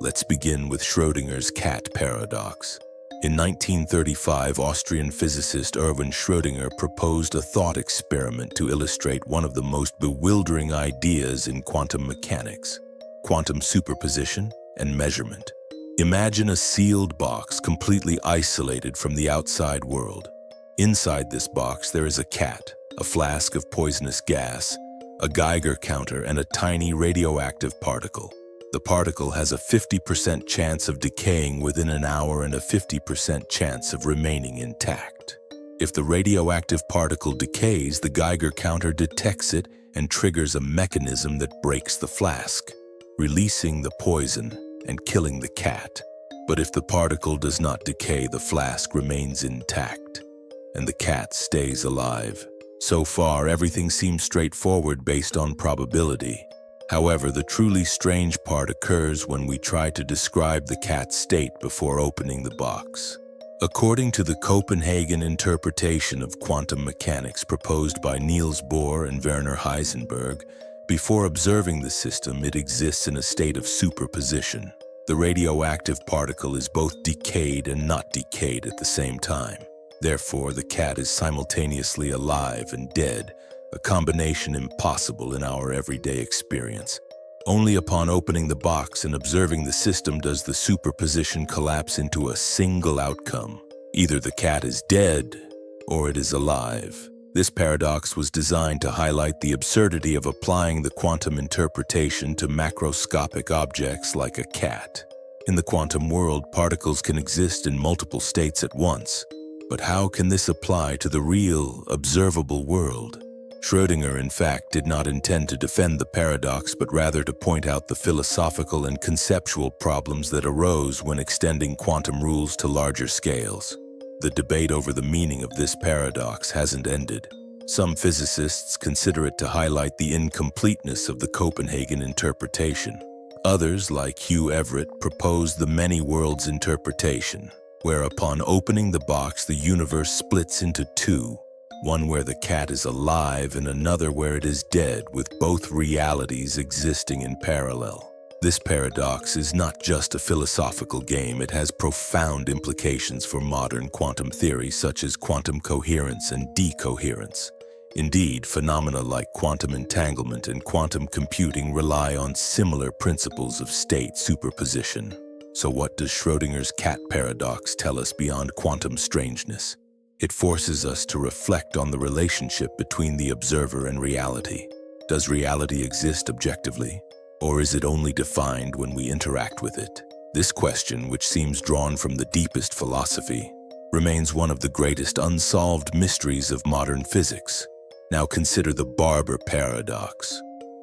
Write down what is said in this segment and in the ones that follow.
Let's begin with Schrödinger's cat paradox. In 1935, Austrian physicist Erwin Schrödinger proposed a thought experiment to illustrate one of the most bewildering ideas in quantum mechanics: quantum superposition and measurement. Imagine a sealed box completely isolated from the outside world. Inside this box there is a cat, a flask of poisonous gas, a Geiger counter, and a tiny radioactive particle. The particle has a 50% chance of decaying within an hour and a 50% chance of remaining intact. If the radioactive particle decays, the Geiger counter detects it and triggers a mechanism that breaks the flask, releasing the poison and killing the cat. But if the particle does not decay, the flask remains intact, and the cat stays alive. So far, everything seems straightforward based on probability. However, the truly strange part occurs when we try to describe the cat's state before opening the box. According to the Copenhagen interpretation of quantum mechanics proposed by Niels Bohr and Werner Heisenberg, before observing the system, it exists in a state of superposition. The radioactive particle is both decayed and not decayed at the same time. Therefore, the cat is simultaneously alive and dead, a combination impossible in our everyday experience. Only upon opening the box and observing the system does the superposition collapse into a single outcome. Either the cat is dead or it is alive. This paradox was designed to highlight the absurdity of applying the quantum interpretation to macroscopic objects like a cat. In the quantum world, particles can exist in multiple states at once. But how can this apply to the real, observable world? Schrödinger, in fact, did not intend to defend the paradox, but rather to point out the philosophical and conceptual problems that arose when extending quantum rules to larger scales. The debate over the meaning of this paradox hasn't ended. Some physicists consider it to highlight the incompleteness of the Copenhagen interpretation. Others, like Hugh Everett, propose the many worlds interpretation, where upon opening the box the universe splits into two, one where the cat is alive and another where it is dead, with both realities existing in parallel. This paradox is not just a philosophical game, it has profound implications for modern quantum theory such as quantum coherence and decoherence. Indeed, phenomena like quantum entanglement and quantum computing rely on similar principles of state superposition. So what does Schrödinger's cat paradox tell us beyond quantum strangeness? It forces us to reflect on the relationship between the observer and reality. Does reality exist objectively, or is it only defined when we interact with it? This question, which seems drawn from the deepest philosophy, remains one of the greatest unsolved mysteries of modern physics. Now consider the Barber paradox,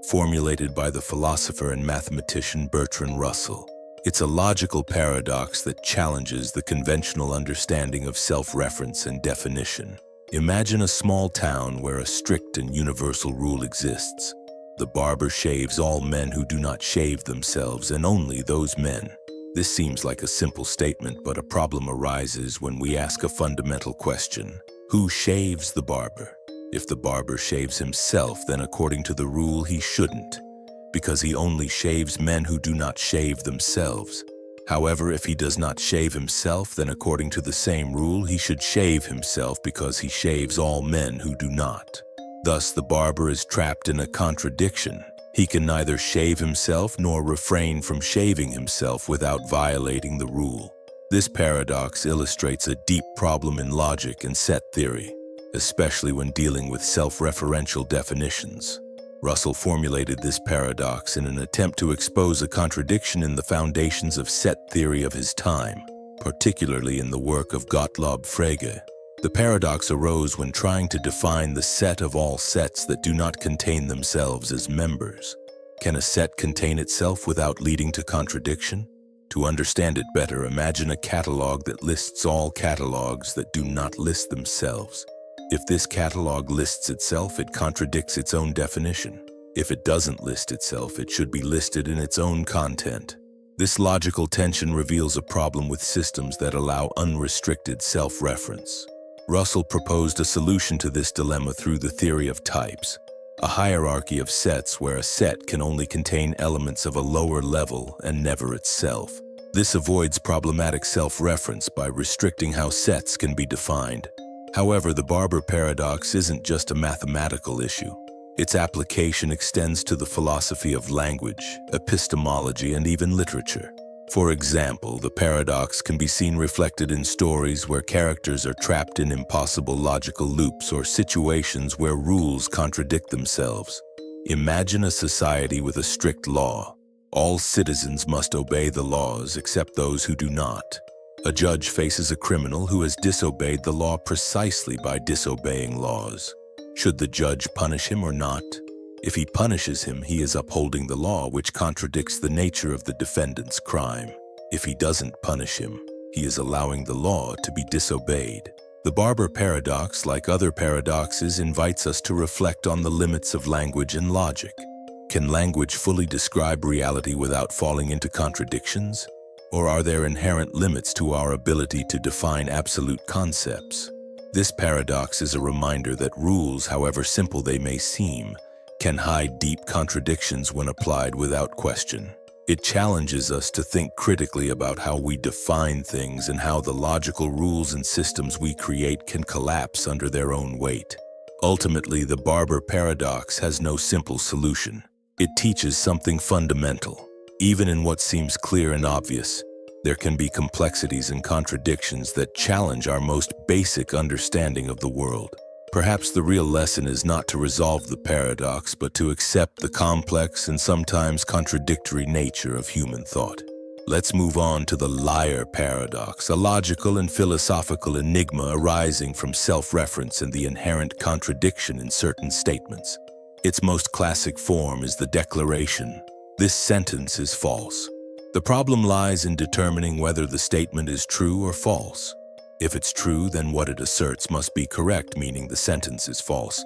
formulated by the philosopher and mathematician Bertrand Russell. It's a logical paradox that challenges the conventional understanding of self-reference and definition. Imagine a small town where a strict and universal rule exists. The barber shaves all men who do not shave themselves, and only those men. This seems like a simple statement, but a problem arises when we ask a fundamental question. Who shaves the barber? If the barber shaves himself, then according to the rule he shouldn't, because he only shaves men who do not shave themselves. However, if he does not shave himself, then according to the same rule he should shave himself because he shaves all men who do not. Thus, the barber is trapped in a contradiction. He can neither shave himself nor refrain from shaving himself without violating the rule. This paradox illustrates a deep problem in logic and set theory, especially when dealing with self-referential definitions. Russell formulated this paradox in an attempt to expose a contradiction in the foundations of set theory of his time, particularly in the work of Gottlob Frege. The paradox arose when trying to define the set of all sets that do not contain themselves as members. Can a set contain itself without leading to contradiction? To understand it better, imagine a catalog that lists all catalogs that do not list themselves. If this catalog lists itself, it contradicts its own definition. If it doesn't list itself, it should be listed in its own content. This logical tension reveals a problem with systems that allow unrestricted self-reference. Russell proposed a solution to this dilemma through the theory of types. a hierarchy of sets where a set can only contain elements of a lower level and never itself. This avoids problematic self-reference by restricting how sets can be defined. However, the Barber paradox isn't just a mathematical issue. Its application extends to the philosophy of language, epistemology, and even literature. For example, the paradox can be seen reflected in stories where characters are trapped in impossible logical loops or situations where rules contradict themselves. Imagine a society with a strict law. All citizens must obey the laws except those who do not. A judge faces a criminal who has disobeyed the law precisely by disobeying laws. Should the judge punish him or not? If he punishes him, he is upholding the law, which contradicts the nature of the defendant's crime. If he doesn't punish him, he is allowing the law to be disobeyed. The Barber paradox, like other paradoxes, invites us to reflect on the limits of language and logic. Can language fully describe reality without falling into contradictions? Or are there inherent limits to our ability to define absolute concepts? This paradox is a reminder that rules, however simple they may seem, can hide deep contradictions when applied without question. It challenges us to think critically about how we define things and how the logical rules and systems we create can collapse under their own weight. Ultimately, the Barber paradox has no simple solution. It teaches something fundamental. Even in what seems clear and obvious, there can be complexities and contradictions that challenge our most basic understanding of the world. Perhaps the real lesson is not to resolve the paradox, but to accept the complex and sometimes contradictory nature of human thought. Let's move on to the liar paradox, a logical and philosophical enigma arising from self-reference and the inherent contradiction in certain statements. Its most classic form is the declaration, "This sentence is false." The problem lies in determining whether the statement is true or false. If it's true, then what it asserts must be correct, meaning the sentence is false,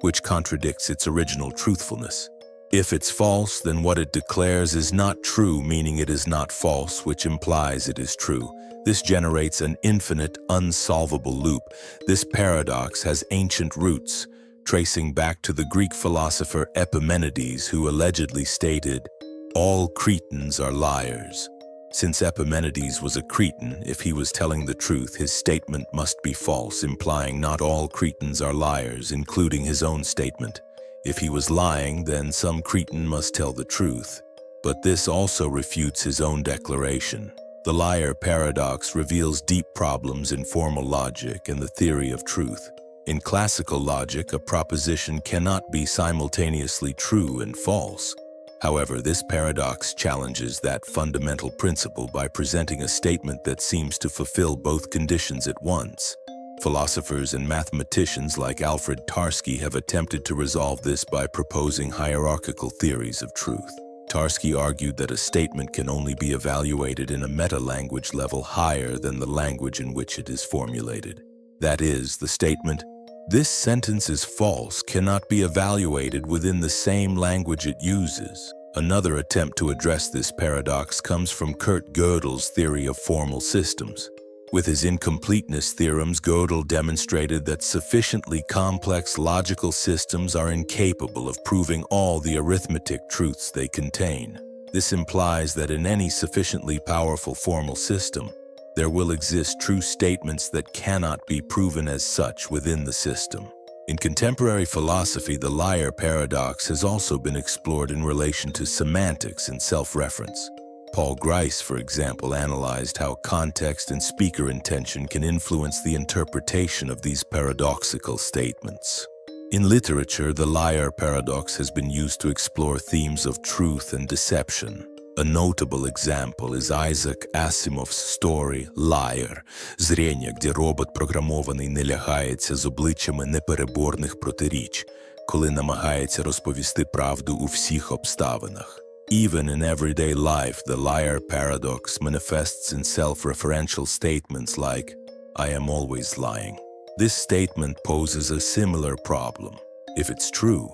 which contradicts its original truthfulness. If it's false, then what it declares is not true, meaning it is not false, which implies it is true. This generates an infinite, unsolvable loop. This paradox has ancient roots, tracing back to the Greek philosopher Epimenides, who allegedly stated, "All Cretans are liars." Since Epimenides was a Cretan, if he was telling the truth, his statement must be false, implying not all Cretans are liars, including his own statement. If he was lying, then some Cretan must tell the truth. But this also refutes his own declaration. The liar paradox reveals deep problems in formal logic and the theory of truth. In classical logic, a proposition cannot be simultaneously true and false. However, this paradox challenges that fundamental principle by presenting a statement that seems to fulfill both conditions at once. Philosophers and mathematicians like Alfred Tarski have attempted to resolve this by proposing hierarchical theories of truth. Tarski argued that a statement can only be evaluated in a meta-language level higher than the language in which it is formulated. That is, the statement, "This sentence is false," cannot be evaluated within the same language it uses. Another attempt to address this paradox comes from Kurt Gödel's theory of formal systems. With his incompleteness theorems, Gödel demonstrated that sufficiently complex logical systems are incapable of proving all the arithmetic truths they contain. This implies that in any sufficiently powerful formal system, there will exist true statements that cannot be proven as such within the system. In contemporary philosophy, the liar paradox has also been explored in relation to semantics and self-reference. Paul Grice, for example, analyzed how context and speaker intention can influence the interpretation of these paradoxical statements. In literature, the liar paradox has been used to explore themes of truth and deception. A notable example is Isaac Asimov's story «Liar» «Зрення», где робот програмований не лягається з обличчями непереборних протиріч, коли намагається розповісти правду у всіх обставинах. Even in everyday life, the liar paradox manifests in self-referential statements like, "I am always lying." This statement poses a similar problem. If it's true,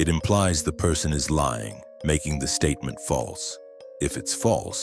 it implies the person is lying, making the statement false. If it's false,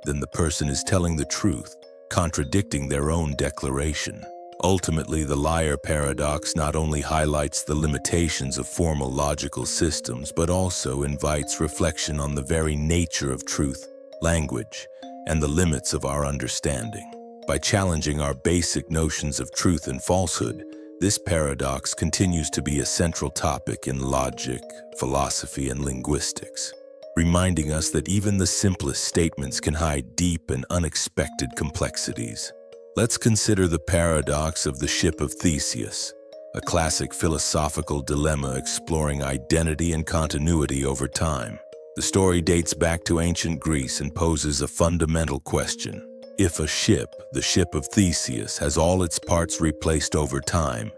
then the person is telling the truth, contradicting their own declaration. Ultimately, the liar paradox not only highlights the limitations of formal logical systems, but also invites reflection on the very nature of truth, language, and the limits of our understanding. By challenging our basic notions of truth and falsehood, this paradox continues to be a central topic in logic, philosophy, and linguistics, reminding us that even the simplest statements can hide deep and unexpected complexities. Let's consider the paradox of the Ship of Theseus, a classic philosophical dilemma exploring identity and continuity over time. The story dates back to ancient Greece and poses a fundamental question. If a ship, the Ship of Theseus, has all its parts replaced over time,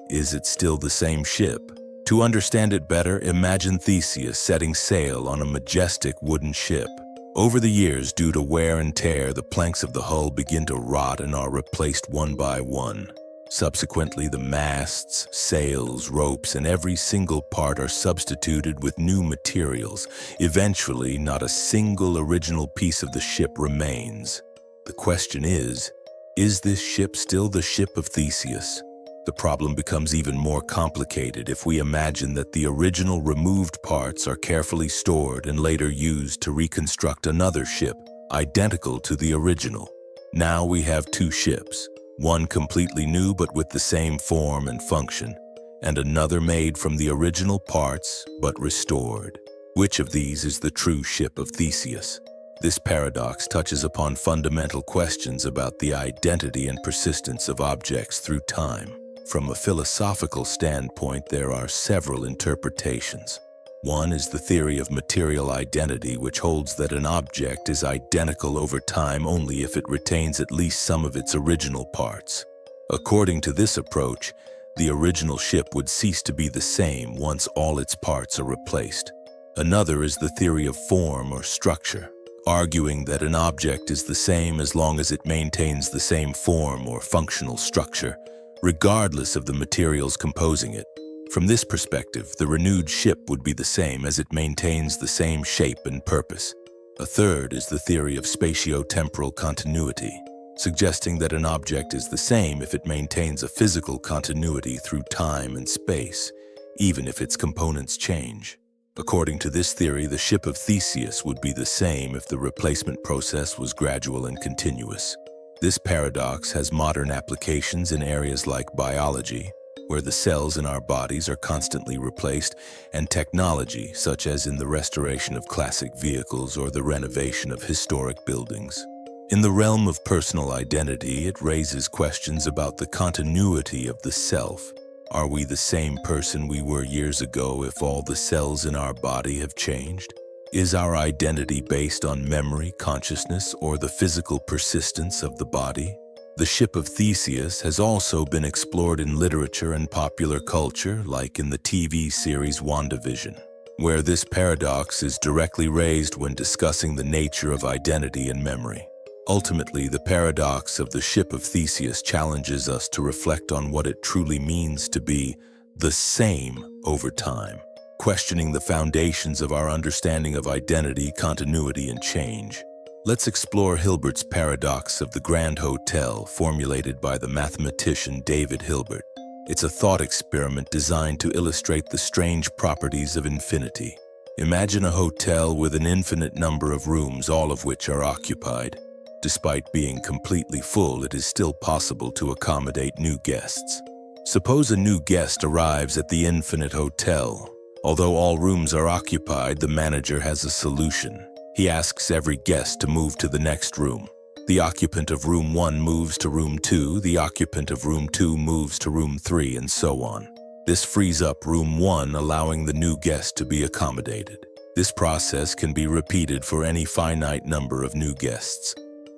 is it still the same ship? To understand it better, imagine Theseus setting sail on a majestic wooden ship. Over the years, due to wear and tear, the planks of the hull begin to rot and are replaced one by one. Subsequently, the masts, sails, ropes, and every single part are substituted with new materials. Eventually, not a single original piece of the ship remains. The question is this ship still the Ship of Theseus? The problem becomes even more complicated if we imagine that the original removed parts are carefully stored and later used to reconstruct another ship, identical to the original. Now we have two ships, one completely new but with the same form and function, and another made from the original parts but restored. Which of these is the true Ship of Theseus? This paradox touches upon fundamental questions about the identity and persistence of objects through time. From a philosophical standpoint, there are several interpretations. One is the theory of material identity, which holds that an object is identical over time only if it retains at least some of its original parts. According to this approach, the original ship would cease to be the same once all its parts are replaced. Another is the theory of form or structure, arguing that an object is the same as long as it maintains the same form or functional structure, regardless of the materials composing it. From this perspective, the renewed ship would be the same as it maintains the same shape and purpose. A third is the theory of spatio-temporal continuity, suggesting that an object is the same if it maintains a physical continuity through time and space, even if its components change. According to this theory, the Ship of Theseus would be the same if the replacement process was gradual and continuous. This paradox has modern applications in areas like biology, where the cells in our bodies are constantly replaced, and technology, such as in the restoration of classic vehicles or the renovation of historic buildings. In the realm of personal identity, it raises questions about the continuity of the self. Are we the same person we were years ago if all the cells in our body have changed? Is our identity based on memory, consciousness, or the physical persistence of the body? The Ship of Theseus has also been explored in literature and popular culture, like in the TV series WandaVision, where this paradox is directly raised when discussing the nature of identity and memory. Ultimately, the paradox of the Ship of Theseus challenges us to reflect on what it truly means to be the same over time, questioning the foundations of our understanding of identity, continuity, and change. Let's explore Hilbert's paradox of the Grand Hotel, formulated by the mathematician David Hilbert. It's a thought experiment designed to illustrate the strange properties of infinity. Imagine a hotel with an infinite number of rooms, all of which are occupied. Despite being completely full, it is still possible to accommodate new guests. Suppose a new guest arrives at the infinite hotel. Although all rooms are occupied, the manager has a solution. He asks every guest to move to the next room. The occupant of room 1 moves to room 2, the occupant of room 2 moves to room 3, and so on. This frees up room 1, allowing the new guest to be accommodated. This process can be repeated for any finite number of new guests.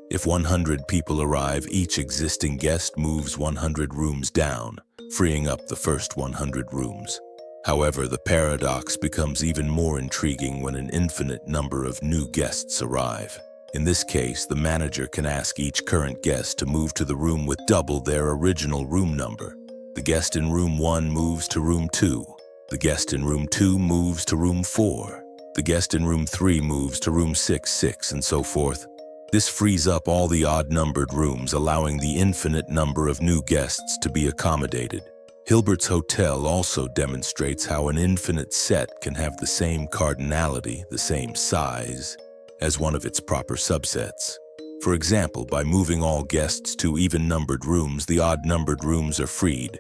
If 100 people arrive, each existing guest moves 100 rooms down, freeing up the first 100 rooms. However, the paradox becomes even more intriguing when an infinite number of new guests arrive. In this case, the manager can ask each current guest to move to the room with double their original room number. The guest in room 1 moves to room 2. The guest in room 2 moves to room 4. The guest in room 3 moves to room 6, and so forth. This frees up all the odd-numbered rooms, allowing the infinite number of new guests to be accommodated. Hilbert's hotel also demonstrates how an infinite set can have the same cardinality, the same size, as one of its proper subsets. For example, by moving all guests to even-numbered rooms, the odd-numbered rooms are freed,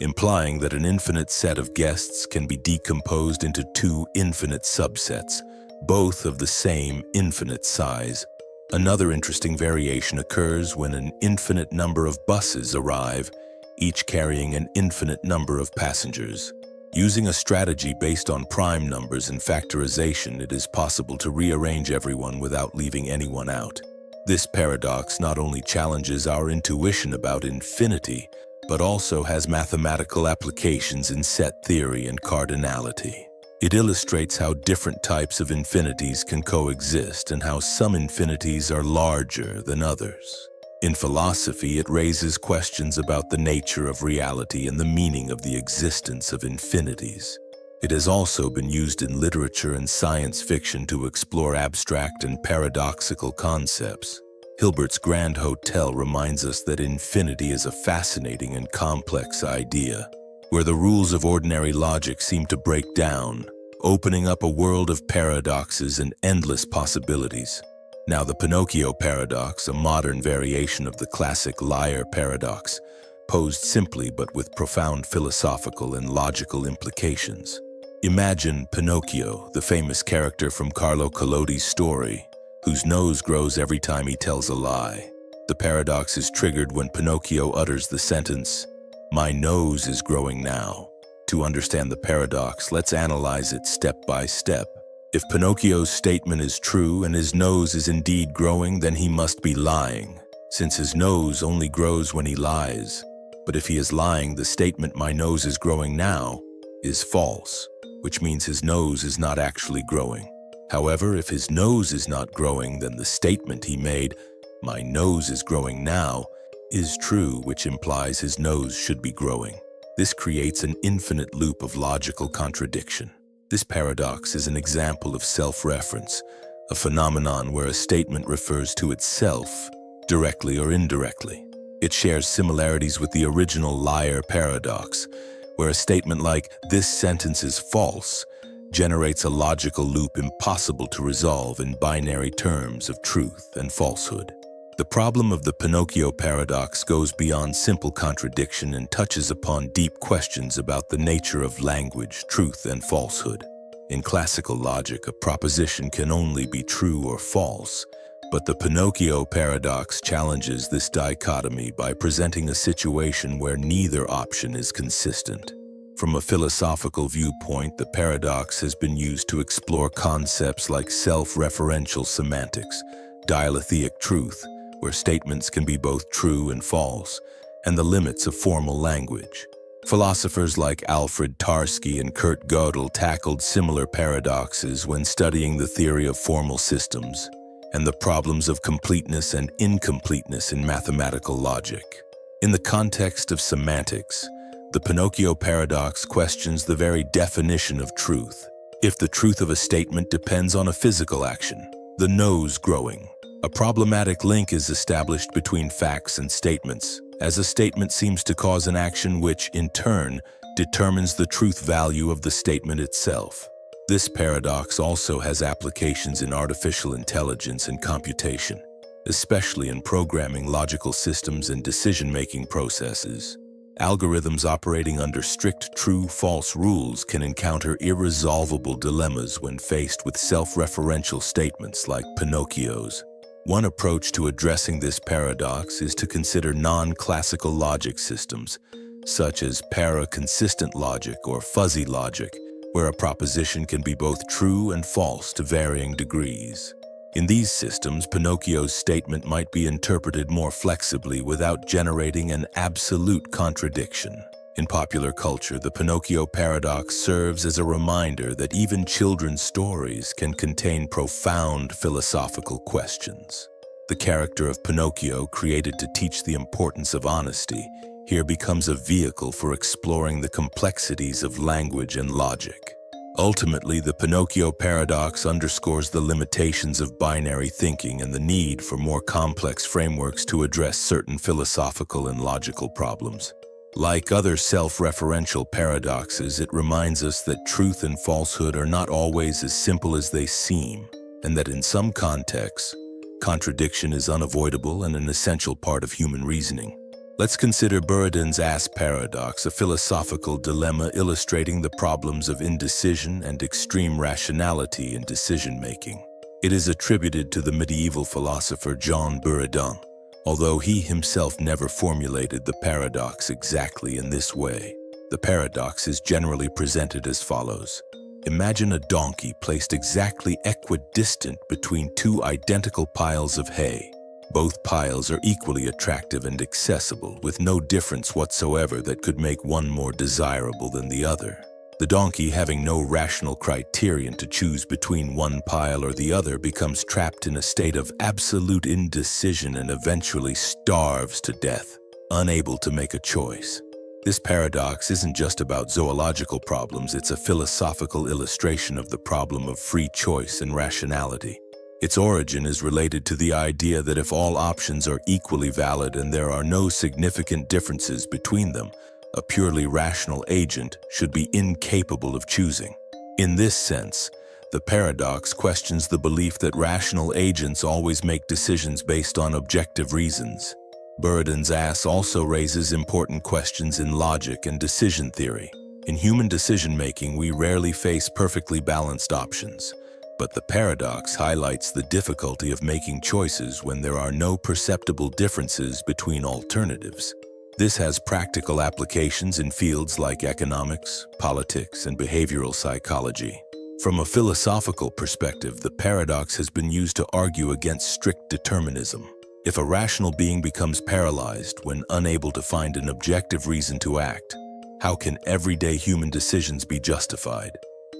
implying that an infinite set of guests can be decomposed into two infinite subsets, both of the same infinite size. Another interesting variation occurs when an infinite number of buses arrive, each carrying an infinite number of passengers. Using a strategy based on prime numbers and factorization, it is possible to rearrange everyone without leaving anyone out. This paradox not only challenges our intuition about infinity, but also has mathematical applications in set theory and cardinality. It illustrates how different types of infinities can coexist and how some infinities are larger than others. In philosophy, it raises questions about the nature of reality and the meaning of the existence of infinities. It has also been used in literature and science fiction to explore abstract and paradoxical concepts. Hilbert's Grand Hotel reminds us that infinity is a fascinating and complex idea, where the rules of ordinary logic seem to break down, opening up a world of paradoxes and endless possibilities. Now, the Pinocchio paradox, a modern variation of the classic liar paradox, posed simply but with profound philosophical and logical implications. Imagine Pinocchio, the famous character from Carlo Collodi's story, whose nose grows every time he tells a lie. The paradox is triggered when Pinocchio utters the sentence, "My nose is growing now." To understand the paradox, let's analyze it step by step. If Pinocchio's statement is true and his nose is indeed growing, then he must be lying, since his nose only grows when he lies. But if he is lying, the statement, "My nose is growing now," is false, which means his nose is not actually growing. However, if his nose is not growing, then the statement he made, "My nose is growing now," is true, which implies his nose should be growing. This creates an infinite loop of logical contradiction. This paradox is an example of self-reference, a phenomenon where a statement refers to itself, directly or indirectly. It shares similarities with the original liar paradox, where a statement like, "This sentence is false," generates a logical loop impossible to resolve in binary terms of truth and falsehood. The problem of the Pinocchio paradox goes beyond simple contradiction and touches upon deep questions about the nature of language, truth, and falsehood. In classical logic, a proposition can only be true or false, but the Pinocchio paradox challenges this dichotomy by presenting a situation where neither option is consistent. From a philosophical viewpoint, the paradox has been used to explore concepts like self-referential semantics, dialectic truth, where statements can be both true and false, and the limits of formal language. Philosophers like Alfred Tarski and Kurt Gödel tackled similar paradoxes when studying the theory of formal systems and the problems of completeness and incompleteness in mathematical logic. In the context of semantics, the Pinocchio paradox questions the very definition of truth. If the truth of a statement depends on a physical action, the nose growing, a problematic link is established between facts and statements, as a statement seems to cause an action which, in turn, determines the truth value of the statement itself. This paradox also has applications in artificial intelligence and computation, especially in programming logical systems and decision-making processes. Algorithms operating under strict true-false rules can encounter irresolvable dilemmas when faced with self-referential statements like Pinocchio's. One approach to addressing this paradox is to consider non-classical logic systems, such as para-consistent logic or fuzzy logic, where a proposition can be both true and false to varying degrees. In these systems, Pinocchio's statement might be interpreted more flexibly without generating an absolute contradiction. In popular culture, the Pinocchio paradox serves as a reminder that even children's stories can contain profound philosophical questions. The character of Pinocchio, created to teach the importance of honesty, here becomes a vehicle for exploring the complexities of language and logic. Ultimately, the Pinocchio paradox underscores the limitations of binary thinking and the need for more complex frameworks to address certain philosophical and logical problems. Like other self-referential paradoxes, it reminds us that truth and falsehood are not always as simple as they seem, and that in some contexts, contradiction is unavoidable and an essential part of human reasoning. Let's consider Buridan's ass paradox, a philosophical dilemma illustrating the problems of indecision and extreme rationality in decision-making. It is attributed to the medieval philosopher John Buridan, although he himself never formulated the paradox exactly in this way. The paradox is generally presented as follows. Imagine a donkey placed exactly equidistant between two identical piles of hay. Both piles are equally attractive and accessible, with no difference whatsoever that could make one more desirable than the other. The donkey, having no rational criterion to choose between one pile or the other, becomes trapped in a state of absolute indecision and eventually starves to death, unable to make a choice. This paradox isn't just about zoological problems, it's a philosophical illustration of the problem of free choice and rationality. Its origin is related to the idea that if all options are equally valid and there are no significant differences between them, a purely rational agent should be incapable of choosing. In this sense, the paradox questions the belief that rational agents always make decisions based on objective reasons. Buridan's ass also raises important questions in logic and decision theory. In human decision-making, we rarely face perfectly balanced options. But the paradox highlights the difficulty of making choices when there are no perceptible differences between alternatives. This has practical applications in fields like economics, politics, and behavioral psychology. From a philosophical perspective, the paradox has been used to argue against strict determinism. If a rational being becomes paralyzed when unable to find an objective reason to act, how can everyday human decisions be justified?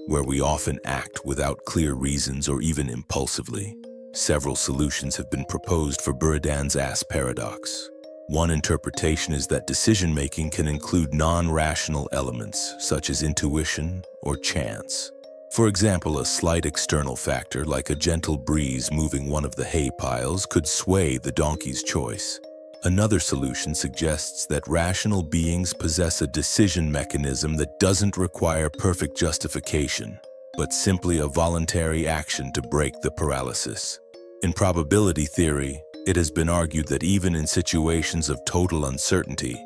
Where we often act without clear reasons or even impulsively. Several solutions have been proposed for Buridan's ass paradox. One interpretation is that decision-making can include non-rational elements, such as intuition or chance. For example, a slight external factor, like a gentle breeze moving one of the hay piles, could sway the donkey's choice. Another solution suggests that rational beings possess a decision mechanism that doesn't require perfect justification, but simply a voluntary action to break the paralysis. In probability theory, it has been argued that even in situations of total uncertainty,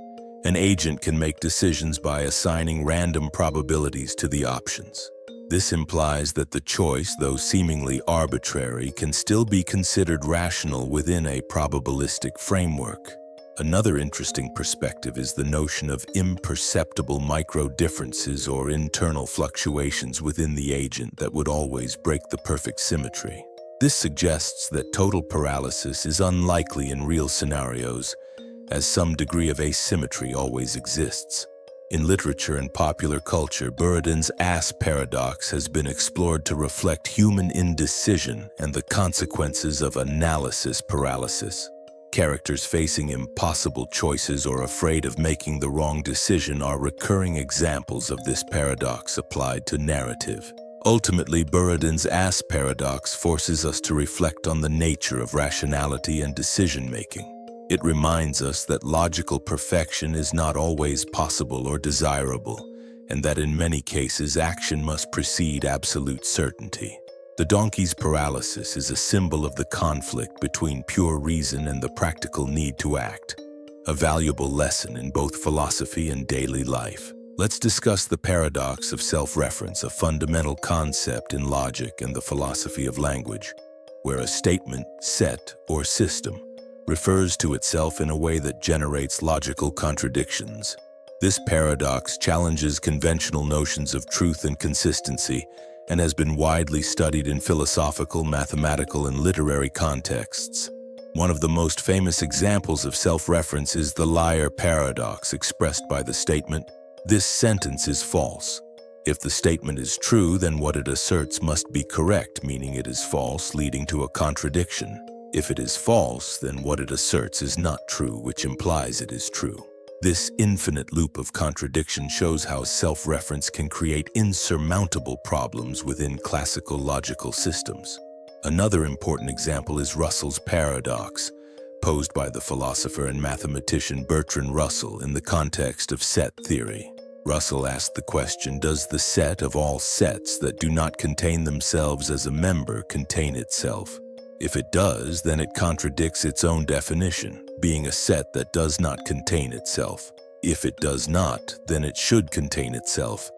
an agent can make decisions by assigning random probabilities to the options. This implies that the choice, though seemingly arbitrary, can still be considered rational within a probabilistic framework. Another interesting perspective is the notion of imperceptible micro-differences or internal fluctuations within the agent that would always break the perfect symmetry. This suggests that total paralysis is unlikely in real scenarios, as some degree of asymmetry always exists. In literature and popular culture, Buridan's ass paradox has been explored to reflect human indecision and the consequences of analysis paralysis. Characters facing impossible choices or afraid of making the wrong decision are recurring examples of this paradox applied to narrative. Ultimately, Buridan's ass paradox forces us to reflect on the nature of rationality and decision-making. It reminds us that logical perfection is not always possible or desirable, and that in many cases action must precede absolute certainty. The donkey's paralysis is a symbol of the conflict between pure reason and the practical need to act, a valuable lesson in both philosophy and daily life. Let's discuss the paradox of self-reference, a fundamental concept in logic and the philosophy of language, where a statement, set, or system refers to itself in a way that generates logical contradictions. This paradox challenges conventional notions of truth and consistency and has been widely studied in philosophical, mathematical, and literary contexts. One of the most famous examples of self-reference is the liar paradox, expressed by the statement, "This sentence is false." If the statement is true, then what it asserts must be correct, meaning it is false, leading to a contradiction. If it is false, then what it asserts is not true, which implies it is true. This infinite loop of contradiction shows how self-reference can create insurmountable problems within classical logical systems. Another important example is Russell's paradox, posed by the philosopher and mathematician Bertrand Russell in the context of set theory. Russell asked the question, does the set of all sets that do not contain themselves as a member contain itself? If it does, then it contradicts its own definition, being a set that does not contain itself. If it does not, then it should contain itself,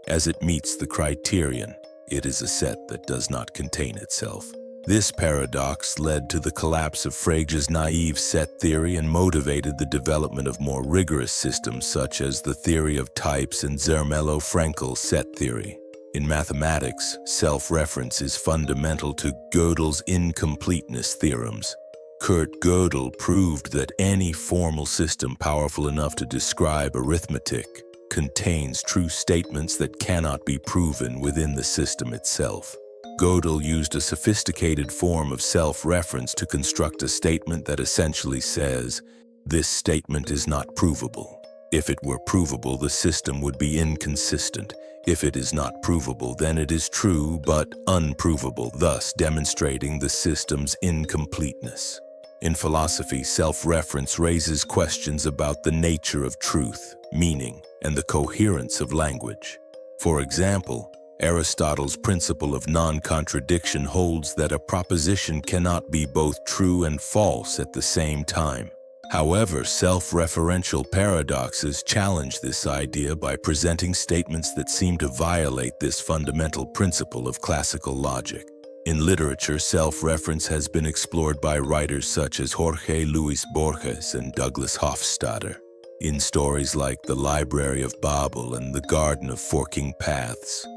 as it meets the criterion. It is a set that does not contain itself. This paradox led to the collapse of Frege's naive set theory and motivated the development of more rigorous systems such as the theory of types and Zermelo-Fraenkel's set theory. In mathematics, self-reference is fundamental to Gödel's incompleteness theorems. Kurt Gödel proved that any formal system powerful enough to describe arithmetic contains true statements that cannot be proven within the system itself. Gödel used a sophisticated form of self-reference to construct a statement that essentially says, this statement is not provable. If it were provable, the system would be inconsistent. If it is not provable, then it is true but unprovable, thus demonstrating the system's incompleteness. In philosophy, self-reference raises questions about the nature of truth, meaning, and the coherence of language. For example, Aristotle's principle of non-contradiction holds that a proposition cannot be both true and false at the same time. However, self-referential paradoxes challenge this idea by presenting statements that seem to violate this fundamental principle of classical logic. In literature, self-reference has been explored by writers such as Jorge Luis Borges and Douglas Hofstadter. In stories like The Library of Babel and The Garden of Forking Paths,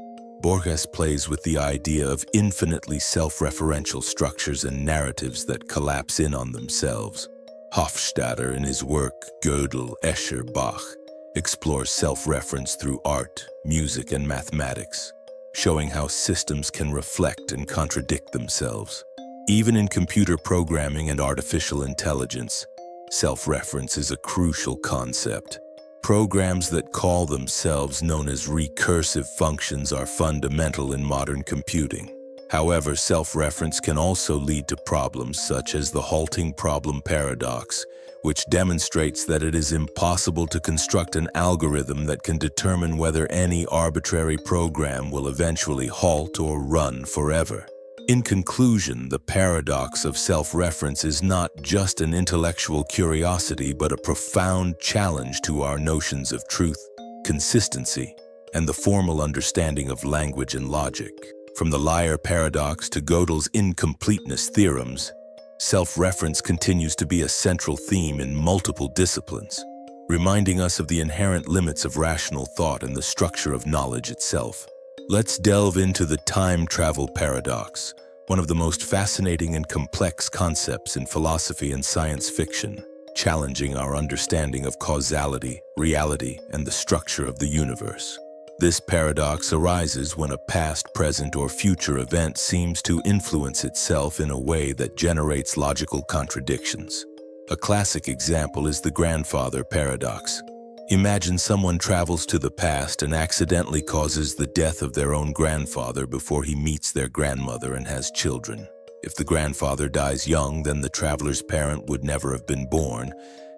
Borges plays with the idea of infinitely self-referential structures and narratives that collapse in on themselves. Hofstadter, in his work Gödel, Escher, Bach, explores self-reference through art, music, and mathematics, showing how systems can reflect and contradict themselves. Even in computer programming and artificial intelligence, self-reference is a crucial concept. Programs that call themselves known as recursive functions are fundamental in modern computing. However, self-reference can also lead to problems such as the halting problem paradox, which demonstrates that it is impossible to construct an algorithm that can determine whether any arbitrary program will eventually halt or run forever. In conclusion, the paradox of self-reference is not just an intellectual curiosity, but a profound challenge to our notions of truth, consistency, and the formal understanding of language and logic. From the liar paradox to Gödel's incompleteness theorems, self-reference continues to be a central theme in multiple disciplines, reminding us of the inherent limits of rational thought and the structure of knowledge itself. Let's delve into the time travel paradox, one of the most fascinating and complex concepts in philosophy and science fiction, challenging our understanding of causality, reality, and the structure of the universe. This paradox arises when a past, present, or future event seems to influence itself in a way that generates logical contradictions. A classic example is the grandfather paradox. Imagine someone travels to the past and accidentally causes the death of their own grandfather before he meets their grandmother and has children. If the grandfather dies young, then the traveler's parent would never have been born,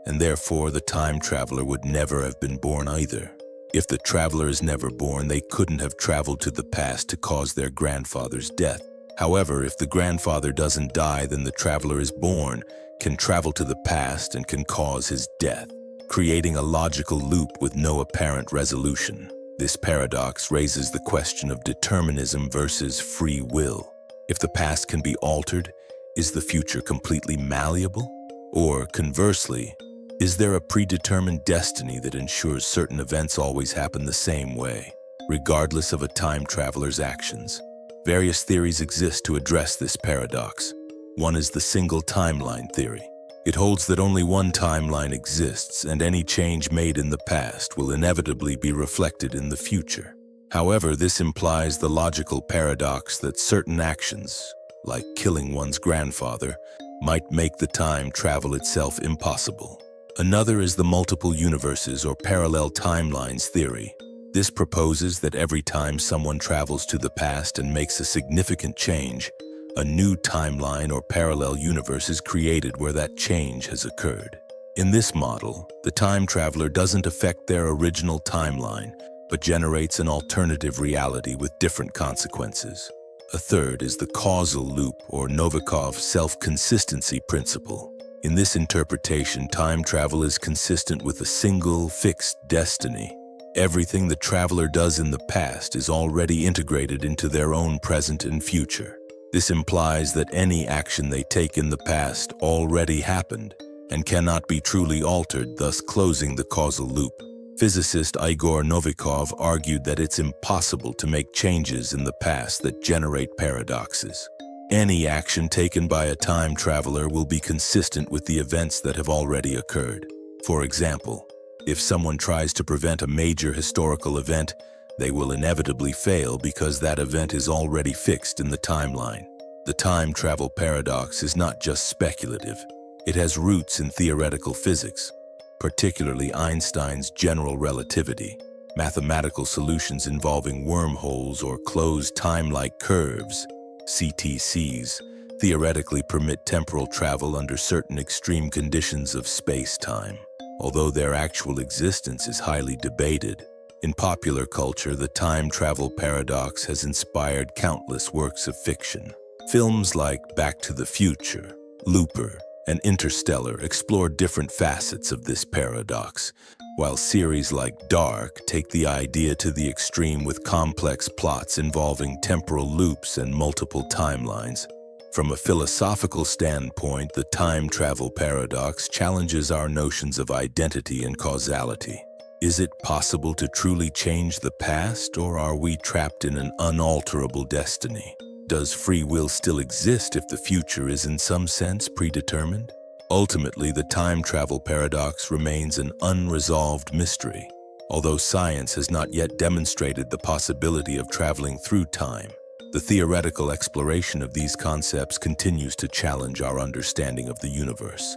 and therefore the time traveler would never have been born either. If the traveler is never born, they couldn't have traveled to the past to cause their grandfather's death. However, if the grandfather doesn't die, then the traveler is born, can travel to the past, and can cause his death, creating a logical loop with no apparent resolution. This paradox raises the question of determinism versus free will. If the past can be altered, is the future completely malleable? Or, conversely, is there a predetermined destiny that ensures certain events always happen the same way, regardless of a time traveler's actions? Various theories exist to address this paradox. One is the single timeline theory. It holds that only one timeline exists, and any change made in the past will inevitably be reflected in the future. However, this implies the logical paradox that certain actions, like killing one's grandfather, might make the time travel itself impossible. Another is the multiple universes or parallel timelines theory. This proposes that every time someone travels to the past and makes a significant change, a new timeline or parallel universe is created where that change has occurred. In this model, the time traveler doesn't affect their original timeline, but generates an alternative reality with different consequences. A third is the causal loop or Novikov self-consistency principle. In this interpretation, time travel is consistent with a single, fixed destiny. Everything the traveler does in the past is already integrated into their own present and future. This implies that any action they take in the past already happened and cannot be truly altered, thus closing the causal loop. Physicist Igor Novikov argued that it's impossible to make changes in the past that generate paradoxes. Any action taken by a time traveler will be consistent with the events that have already occurred. For example, if someone tries to prevent a major historical event, they will inevitably fail because that event is already fixed in the timeline. The time travel paradox is not just speculative. It has roots in theoretical physics, particularly Einstein's general relativity. Mathematical solutions involving wormholes or closed time-like curves, CTCs, theoretically permit temporal travel under certain extreme conditions of space-time, although their actual existence is highly debated. In popular culture, the time travel paradox has inspired countless works of fiction. Films like Back to the Future, Looper, and Interstellar explore different facets of this paradox, while series like Dark take the idea to the extreme with complex plots involving temporal loops and multiple timelines. From a philosophical standpoint, the time travel paradox challenges our notions of identity and causality. Is it possible to truly change the past, or are we trapped in an unalterable destiny? Does free will still exist if the future is in some sense predetermined? Ultimately, the time travel paradox remains an unresolved mystery. Although science has not yet demonstrated the possibility of traveling through time, the theoretical exploration of these concepts continues to challenge our understanding of the universe,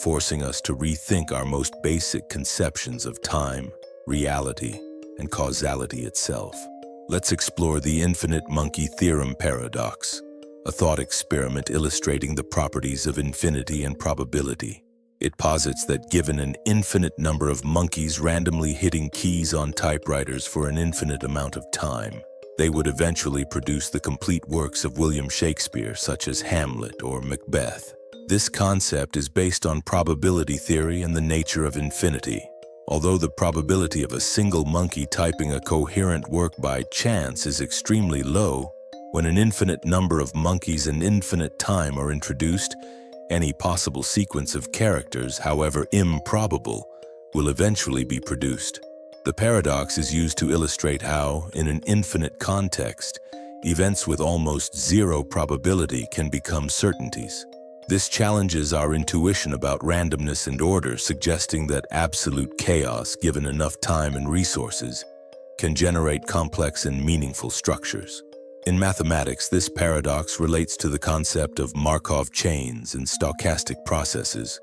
forcing us to rethink our most basic conceptions of time, reality, and causality itself. Let's explore the infinite monkey theorem paradox, a thought experiment illustrating the properties of infinity and probability. It posits that given an infinite number of monkeys randomly hitting keys on typewriters for an infinite amount of time, they would eventually produce the complete works of William Shakespeare, such as Hamlet or Macbeth. This concept is based on probability theory and the nature of infinity. Although the probability of a single monkey typing a coherent work by chance is extremely low, when an infinite number of monkeys and infinite time are introduced, any possible sequence of characters, however improbable, will eventually be produced. The paradox is used to illustrate how, in an infinite context, events with almost zero probability can become certainties. This challenges our intuition about randomness and order, suggesting that absolute chaos, given enough time and resources, can generate complex and meaningful structures. In mathematics, this paradox relates to the concept of Markov chains and stochastic processes,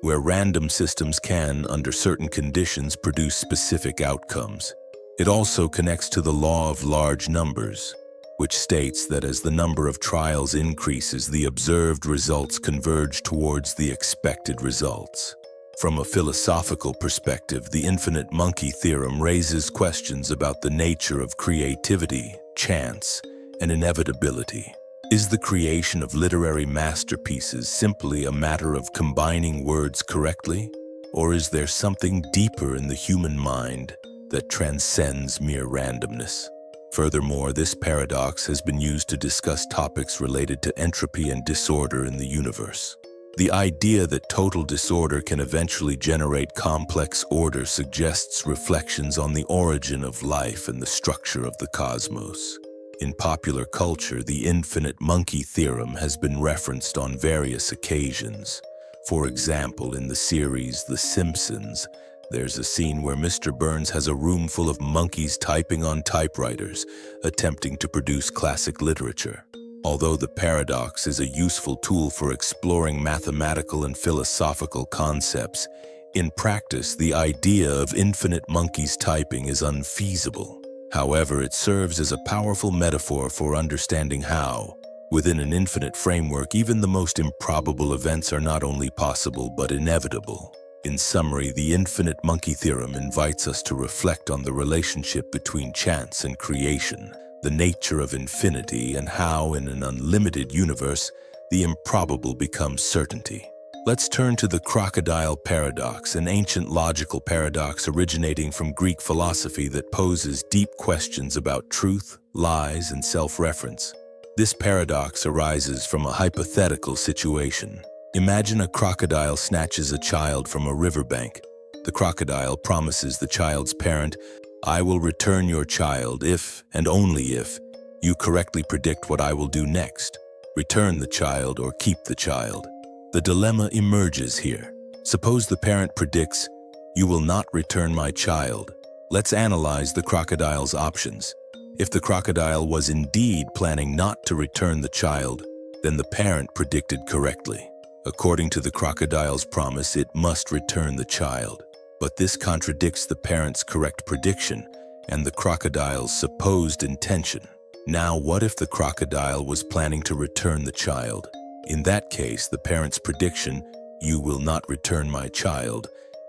where random systems can, under certain conditions, produce specific outcomes. It also connects to the law of large numbers, which states that as the number of trials increases, the observed results converge towards the expected results. From a philosophical perspective, the infinite monkey theorem raises questions about the nature of creativity, chance, and inevitability. Is the creation of literary masterpieces simply a matter of combining words correctly? Or is there something deeper in the human mind that transcends mere randomness? Furthermore, this paradox has been used to discuss topics related to entropy and disorder in the universe. The idea that total disorder can eventually generate complex order suggests reflections on the origin of life and the structure of the cosmos. In popular culture, the infinite monkey theorem has been referenced on various occasions. For example, in the series The Simpsons, there's a scene where Mr. Burns has a room full of monkeys typing on typewriters, attempting to produce classic literature. Although the paradox is a useful tool for exploring mathematical and philosophical concepts, In practice, the idea of infinite monkeys typing is unfeasible. However, it serves as a powerful metaphor for understanding how, within an infinite framework, even the most improbable events are not only possible but inevitable. In summary, the infinite monkey theorem invites us to reflect on the relationship between chance and creation, the nature of infinity, and how, in an unlimited universe, the improbable becomes certainty. Let's turn to the crocodile paradox, an ancient logical paradox originating from Greek philosophy that poses deep questions about truth, lies, and self-reference. This paradox arises from a hypothetical situation. Imagine a crocodile snatches a child from a riverbank. The crocodile promises the child's parent, "I will return your child if, and only if, you correctly predict what I will do next. Return the child or keep the child." The dilemma emerges here. Suppose the parent predicts, "You will not return my child." Let's analyze the crocodile's options. If the crocodile was indeed planning not to return the child, then the parent predicted correctly. According to the crocodile's promise, it must return the child. But this contradicts the parent's correct prediction and the crocodile's supposed intention. Now, what if the crocodile was planning to return the child? In that case, the parent's prediction, "You will not return my child,"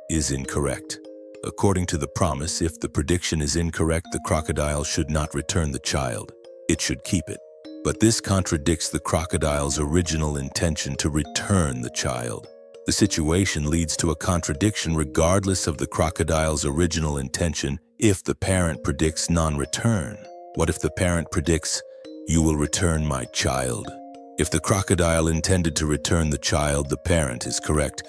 is incorrect. According to the promise, if the prediction is incorrect, the crocodile should not return the child. It should keep it. But this contradicts the crocodile's original intention to return the child. The situation leads to a contradiction regardless of the crocodile's original intention if the parent predicts non-return. What if the parent predicts, "You will return my child"? If the crocodile intended to return the child, the parent is correct,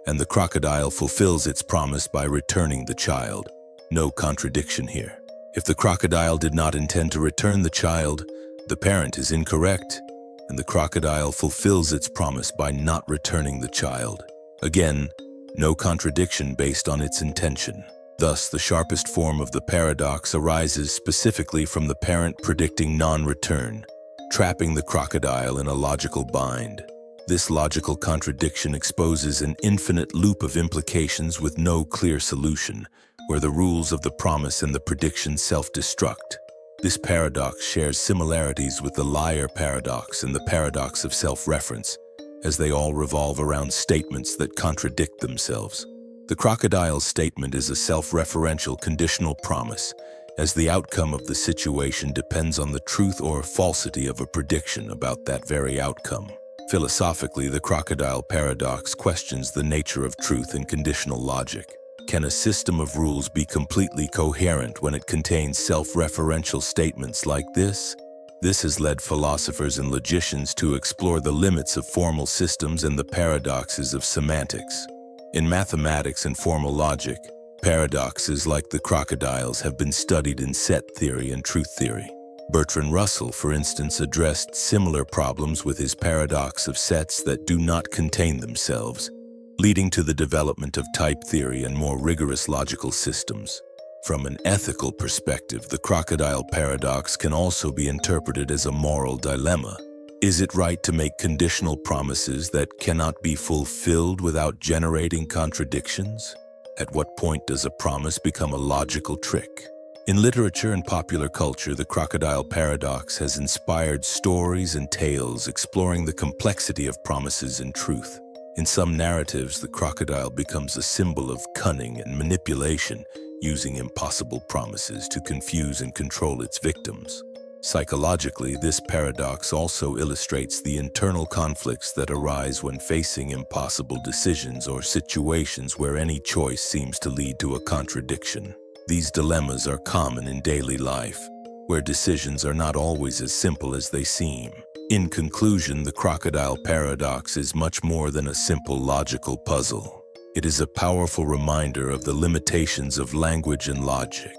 and the crocodile fulfills its promise by returning the child. No contradiction here. If the crocodile did not intend to return the child, the parent is incorrect, and the crocodile fulfills its promise by not returning the child. Again, no contradiction based on its intention. Thus, the sharpest form of the paradox arises specifically from the parent predicting non-return, trapping the crocodile in a logical bind. This logical contradiction exposes an infinite loop of implications with no clear solution, where the rules of the promise and the prediction self-destruct. This paradox shares similarities with the liar paradox and the paradox of self-reference, as they all revolve around statements that contradict themselves. The crocodile's statement is a self-referential conditional promise, as the outcome of the situation depends on the truth or falsity of a prediction about that very outcome. Philosophically, the crocodile paradox questions the nature of truth in conditional logic. Can a system of rules be completely coherent when it contains self-referential statements like this? This has led philosophers and logicians to explore the limits of formal systems and the paradoxes of semantics. In mathematics and formal logic, paradoxes like the crocodiles have been studied in set theory and truth theory. Bertrand Russell, for instance, addressed similar problems with his paradox of sets that do not contain themselves, leading to the development of type theory and more rigorous logical systems. From an ethical perspective, the crocodile paradox can also be interpreted as a moral dilemma. Is it right to make conditional promises that cannot be fulfilled without generating contradictions? At what point does a promise become a logical trick? In literature and popular culture, the crocodile paradox has inspired stories and tales exploring the complexity of promises and truth. In some narratives, the crocodile becomes a symbol of cunning and manipulation, using impossible promises to confuse and control its victims. Psychologically, this paradox also illustrates the internal conflicts that arise when facing impossible decisions or situations where any choice seems to lead to a contradiction. These dilemmas are common in daily life, where decisions are not always as simple as they seem. In conclusion, the crocodile paradox is much more than a simple logical puzzle. It is a powerful reminder of the limitations of language and logic,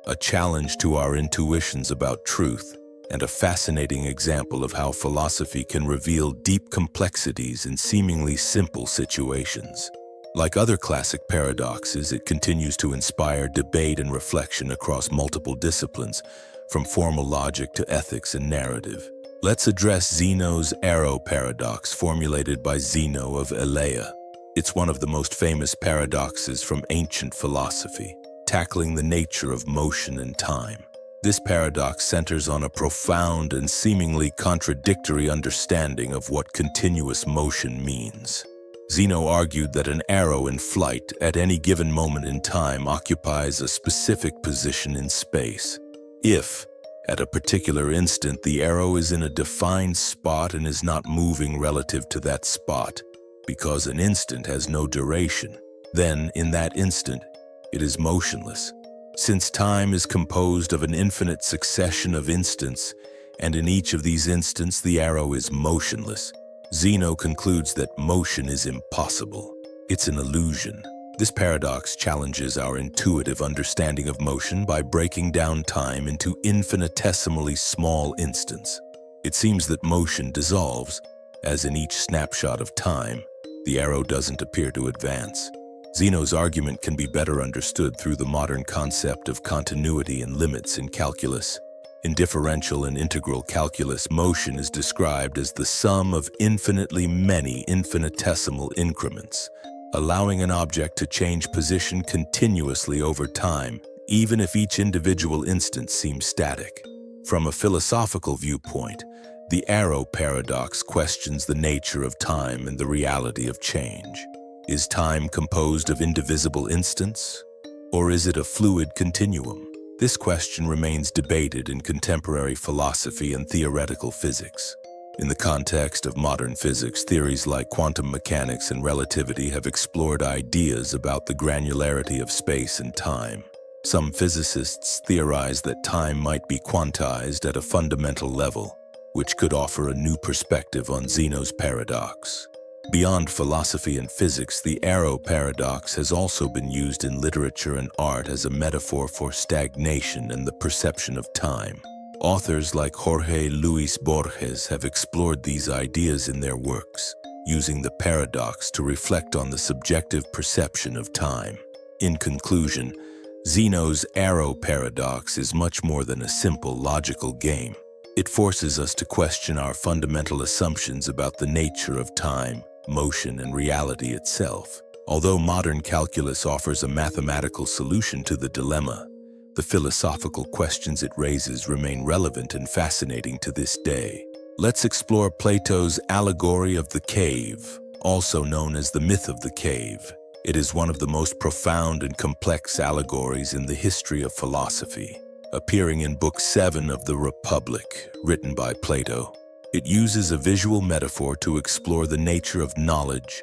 a challenge to our intuitions about truth, and a fascinating example of how philosophy can reveal deep complexities in seemingly simple situations. Like other classic paradoxes, it continues to inspire debate and reflection across multiple disciplines, from formal logic to ethics and narrative. Let's address Zeno's arrow paradox, formulated by Zeno of Elea. It's one of the most famous paradoxes from ancient philosophy, tackling the nature of motion and time. This paradox centers on a profound and seemingly contradictory understanding of what continuous motion means. Zeno argued that an arrow in flight at any given moment in time occupies a specific position in space. If, at a particular instant, the arrow is in a defined spot and is not moving relative to that spot, because an instant has no duration, then, in that instant, it is motionless. Since time is composed of an infinite succession of instants, and in each of these instants the arrow is motionless, Zeno concludes that motion is impossible. It's an illusion. This paradox challenges our intuitive understanding of motion by breaking down time into infinitesimally small instants. It seems that motion dissolves, as in each snapshot of time, the arrow doesn't appear to advance. Zeno's argument can be better understood through the modern concept of continuity and limits in calculus. In differential and integral calculus, motion is described as the sum of infinitely many infinitesimal increments, allowing an object to change position continuously over time, even if each individual instant seems static. From a philosophical viewpoint, the arrow paradox questions the nature of time and the reality of change. Is time composed of indivisible instants, or is it a fluid continuum? This question remains debated in contemporary philosophy and theoretical physics. In the context of modern physics, theories like quantum mechanics and relativity have explored ideas about the granularity of space and time. Some physicists theorize that time might be quantized at a fundamental level, which could offer a new perspective on Zeno's paradox. Beyond philosophy and physics, the arrow paradox has also been used in literature and art as a metaphor for stagnation and the perception of time. Authors like Jorge Luis Borges have explored these ideas in their works, using the paradox to reflect on the subjective perception of time. In conclusion, Zeno's arrow paradox is much more than a simple logical game. It forces us to question our fundamental assumptions about the nature of time, motion, and reality itself. Although modern calculus offers a mathematical solution to the dilemma, the philosophical questions it raises remain relevant and fascinating to this day. Let's explore Plato's Allegory of the Cave, also known as the myth of the cave. It is one of the most profound and complex allegories in the history of philosophy. Appearing in Book 7 of the Republic, written by Plato, it uses a visual metaphor to explore the nature of knowledge,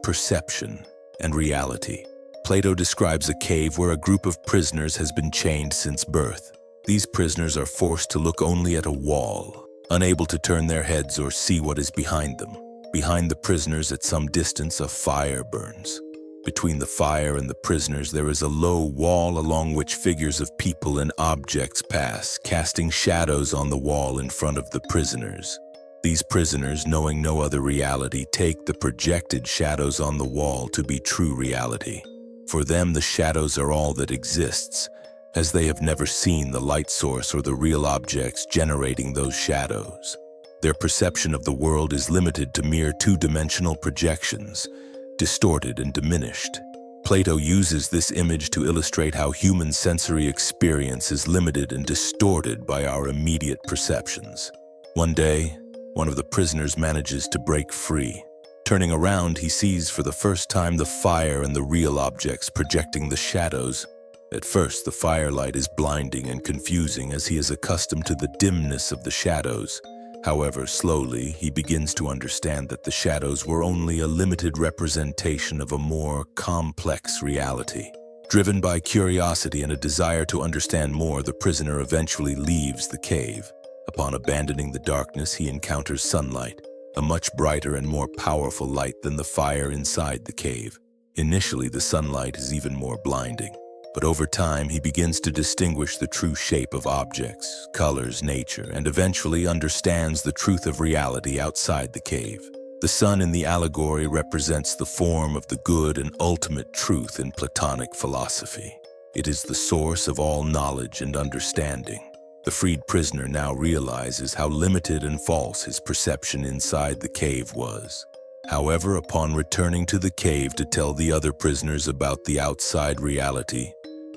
perception, and reality. Plato describes a cave where a group of prisoners has been chained since birth. These prisoners are forced to look only at a wall, unable to turn their heads or see what is behind them. Behind the prisoners at some distance, a fire burns. Between the fire and the prisoners, there is a low wall along which figures of people and objects pass, casting shadows on the wall in front of the prisoners. These prisoners, knowing no other reality, take the projected shadows on the wall to be true reality. For them, the shadows are all that exists, as they have never seen the light source or the real objects generating those shadows. Their perception of the world is limited to mere two-dimensional projections, distorted and diminished. Plato uses this image to illustrate how human sensory experience is limited and distorted by our immediate perceptions. One day, one of the prisoners manages to break free. Turning around, he sees for the first time the fire and the real objects projecting the shadows. At first, the firelight is blinding and confusing as he is accustomed to the dimness of the shadows. However, slowly, he begins to understand that the shadows were only a limited representation of a more complex reality. Driven by curiosity and a desire to understand more, the prisoner eventually leaves the cave. Upon abandoning the darkness, he encounters sunlight, a much brighter and more powerful light than the fire inside the cave. Initially, the sunlight is even more blinding, but over time he begins to distinguish the true shape of objects, colors, nature, and eventually understands the truth of reality outside the cave. The sun in the allegory represents the form of the good and ultimate truth in Platonic philosophy. It is the source of all knowledge and understanding. The freed prisoner now realizes how limited and false his perception inside the cave was. However, upon returning to the cave to tell the other prisoners about the outside reality,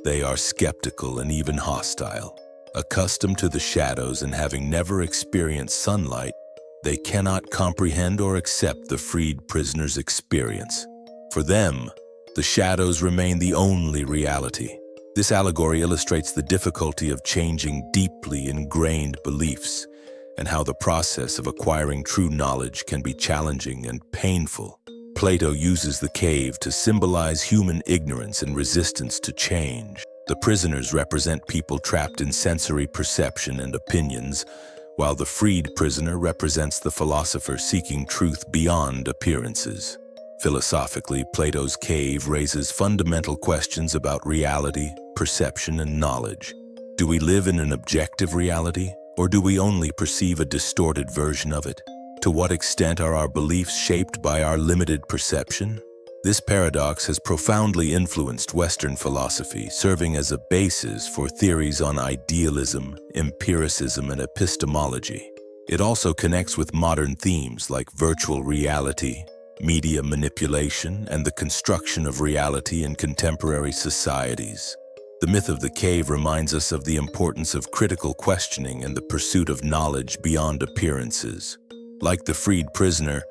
they are skeptical and even hostile. Accustomed to the shadows and having never experienced sunlight, they cannot comprehend or accept the freed prisoners' experience. For them, the shadows remain the only reality. This allegory illustrates the difficulty of changing deeply ingrained beliefs and how the process of acquiring true knowledge can be challenging and painful. Plato uses the cave to symbolize human ignorance and resistance to change. The prisoners represent people trapped in sensory perception and opinions, while the freed prisoner represents the philosopher seeking truth beyond appearances. Philosophically, Plato's cave raises fundamental questions about reality, perception, and knowledge. Do we live in an objective reality, or do we only perceive a distorted version of it? To what extent are our beliefs shaped by our limited perception? This paradox has profoundly influenced Western philosophy, serving as a basis for theories on idealism, empiricism, and epistemology. It also connects with modern themes like virtual reality, media manipulation, and the construction of reality in contemporary societies. The myth of the cave reminds us of the importance of critical questioning and the pursuit of knowledge beyond appearances. Like the freed prisoner,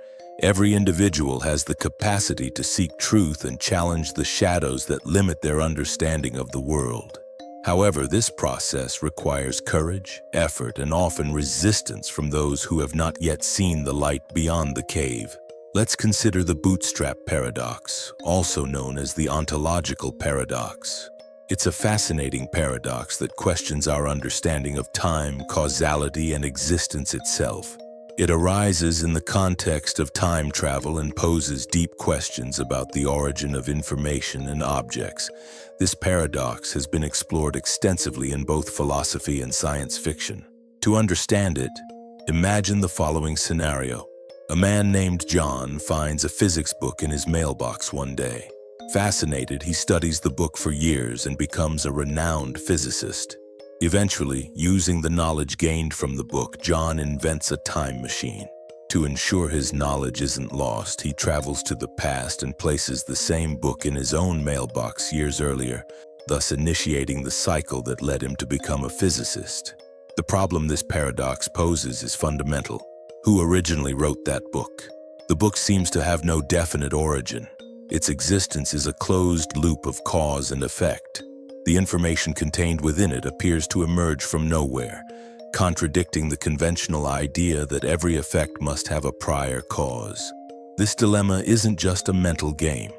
every individual has the capacity to seek truth and challenge the shadows that limit their understanding of the world. However, this process requires courage, effort, and often resistance from those who have not yet seen the light beyond the cave. Let's consider the Bootstrap paradox, also known as the ontological paradox. It's a fascinating paradox that questions our understanding of time, causality, and existence itself. It arises in the context of time travel and poses deep questions about the origin of information and objects. This paradox has been explored extensively in both philosophy and science fiction. To understand it, imagine the following scenario. A man named John finds a physics book in his mailbox one day. Fascinated, he studies the book for years and becomes a renowned physicist. Eventually, using the knowledge gained from the book, John invents a time machine. To ensure his knowledge isn't lost, he travels to the past and places the same book in his own mailbox years earlier, thus initiating the cycle that led him to become a physicist. The problem this paradox poses is fundamental. Who originally wrote that book? The book seems to have no definite origin. Its existence is a closed loop of cause and effect. The information contained within it appears to emerge from nowhere, contradicting the conventional idea that every effect must have a prior cause. This dilemma isn't just a mental game.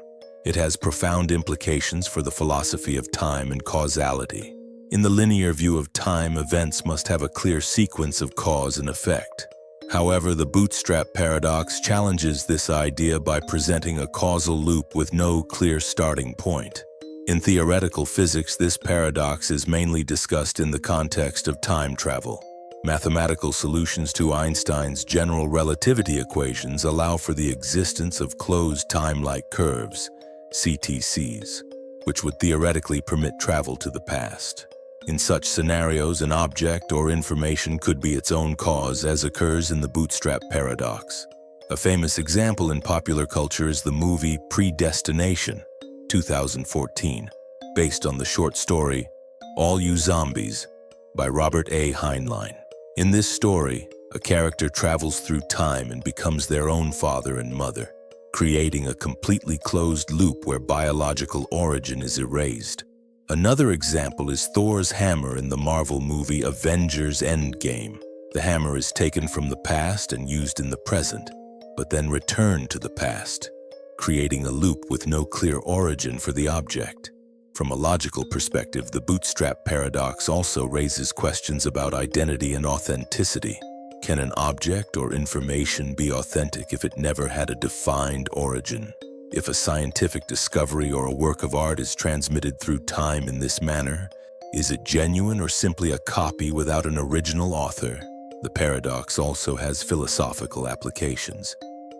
It has profound implications for the philosophy of time and causality. In the linear view of time, events must have a clear sequence of cause and effect. However, the Bootstrap paradox challenges this idea by presenting a causal loop with no clear starting point. In theoretical physics, this paradox is mainly discussed in the context of time travel. Mathematical solutions to Einstein's general relativity equations allow for the existence of closed time-like curves, CTCs, which would theoretically permit travel to the past. In such scenarios, an object or information could be its own cause, as occurs in the Bootstrap paradox. A famous example in popular culture is the movie Predestination, 2014, based on the short story All You Zombies by Robert A. Heinlein. In this story, a character travels through time and becomes their own father and mother, creating a completely closed loop where biological origin is erased. Another example is Thor's hammer in the Marvel movie Avengers Endgame. The hammer is taken from the past and used in the present, but then returned to the past, creating a loop with no clear origin for the object. From a logical perspective, the Bootstrap paradox also raises questions about identity and authenticity. Can an object or information be authentic if it never had a defined origin? If a scientific discovery or a work of art is transmitted through time in this manner, is it genuine or simply a copy without an original author? The paradox also has philosophical applications.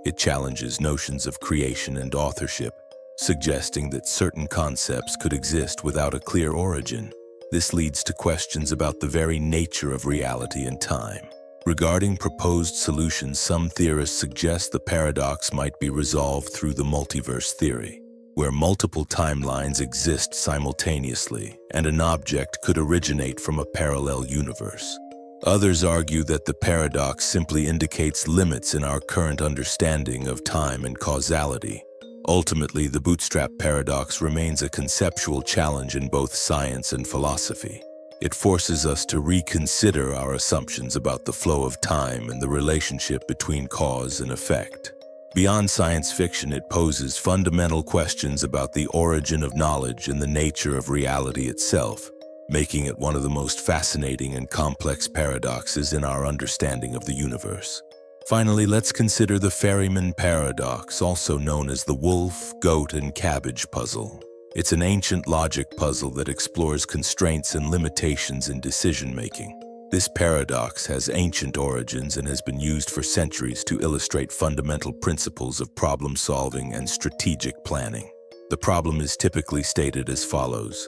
It challenges notions of creation and authorship, suggesting that certain concepts could exist without a clear origin. This leads to questions about the very nature of reality and time. Regarding proposed solutions, some theorists suggest the paradox might be resolved through the multiverse theory, where multiple timelines exist simultaneously and an object could originate from a parallel universe. Others argue that the paradox simply indicates limits in our current understanding of time and causality. Ultimately, the Bootstrap paradox remains a conceptual challenge in both science and philosophy. It forces us to reconsider our assumptions about the flow of time and the relationship between cause and effect. Beyond science fiction, it poses fundamental questions about the origin of knowledge and the nature of reality itself, making it one of the most fascinating and complex paradoxes in our understanding of the universe. Finally, let's consider the Ferryman paradox, also known as the wolf, goat, and cabbage puzzle. It's an ancient logic puzzle that explores constraints and limitations in decision-making. This paradox has ancient origins and has been used for centuries to illustrate fundamental principles of problem-solving and strategic planning. The problem is typically stated as follows.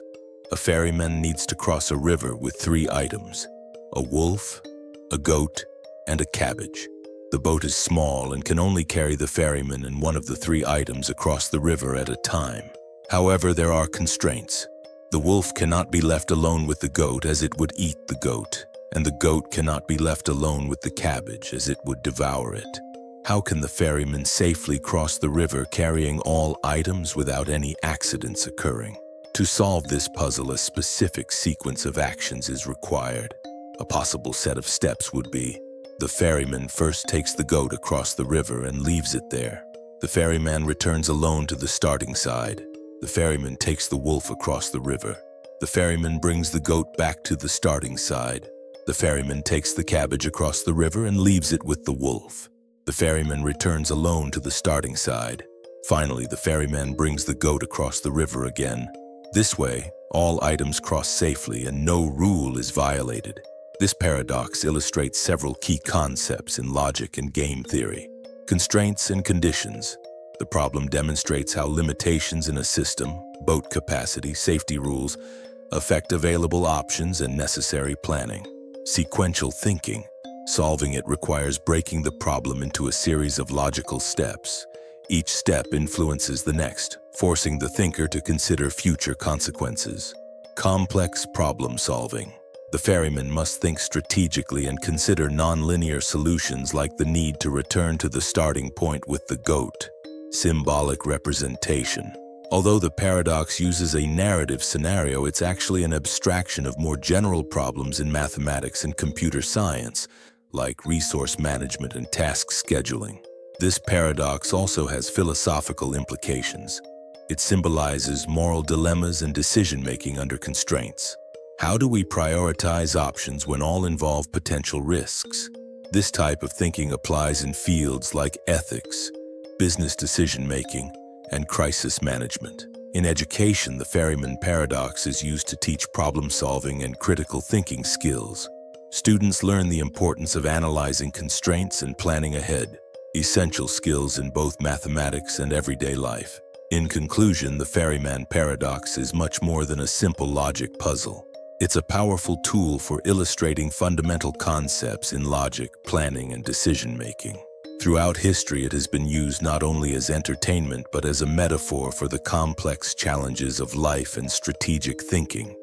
A ferryman needs to cross a river with 3 items: a wolf, a goat, and a cabbage. The boat is small and can only carry the ferryman and one of the 3 items across the river at a time. However, there are constraints. The wolf cannot be left alone with the goat as it would eat the goat, and the goat cannot be left alone with the cabbage as it would devour it. How can the ferryman safely cross the river carrying all items without any accidents occurring? To solve this puzzle, a specific sequence of actions is required. A possible set of steps would be: the ferryman first takes the goat across the river and leaves it there. The ferryman returns alone to the starting side. The ferryman takes the wolf across the river. The ferryman brings the goat back to the starting side. The ferryman takes the cabbage across the river and leaves it with the wolf. The ferryman returns alone to the starting side. Finally, the ferryman brings the goat across the river again. This way, all items cross safely and no rule is violated. This paradox illustrates several key concepts in logic and game theory. Constraints and conditions. The problem demonstrates how limitations in a system, boat capacity, safety rules, affect available options and necessary planning. Sequential thinking. Solving it requires breaking the problem into a series of logical steps. Each step influences the next, forcing the thinker to consider future consequences. Complex problem solving. The ferryman must think strategically and consider non-linear solutions like the need to return to the starting point with the goat. Symbolic representation. Although the paradox uses a narrative scenario, it's actually an abstraction of more general problems in mathematics and computer science, like resource management and task scheduling. This paradox also has philosophical implications. It symbolizes moral dilemmas and decision-making under constraints. How do we prioritize options when all involve potential risks? This type of thinking applies in fields like ethics, business decision-making, and crisis management. In education, the Ferryman paradox is used to teach problem-solving and critical thinking skills. Students learn the importance of analyzing constraints and planning ahead, essential skills in both mathematics and everyday life. In conclusion, the Ferryman paradox is much more than a simple logic puzzle. It's a powerful tool for illustrating fundamental concepts in logic, planning, and decision-making. Throughout history, it has been used not only as entertainment but as a metaphor for the complex challenges of life and strategic thinking.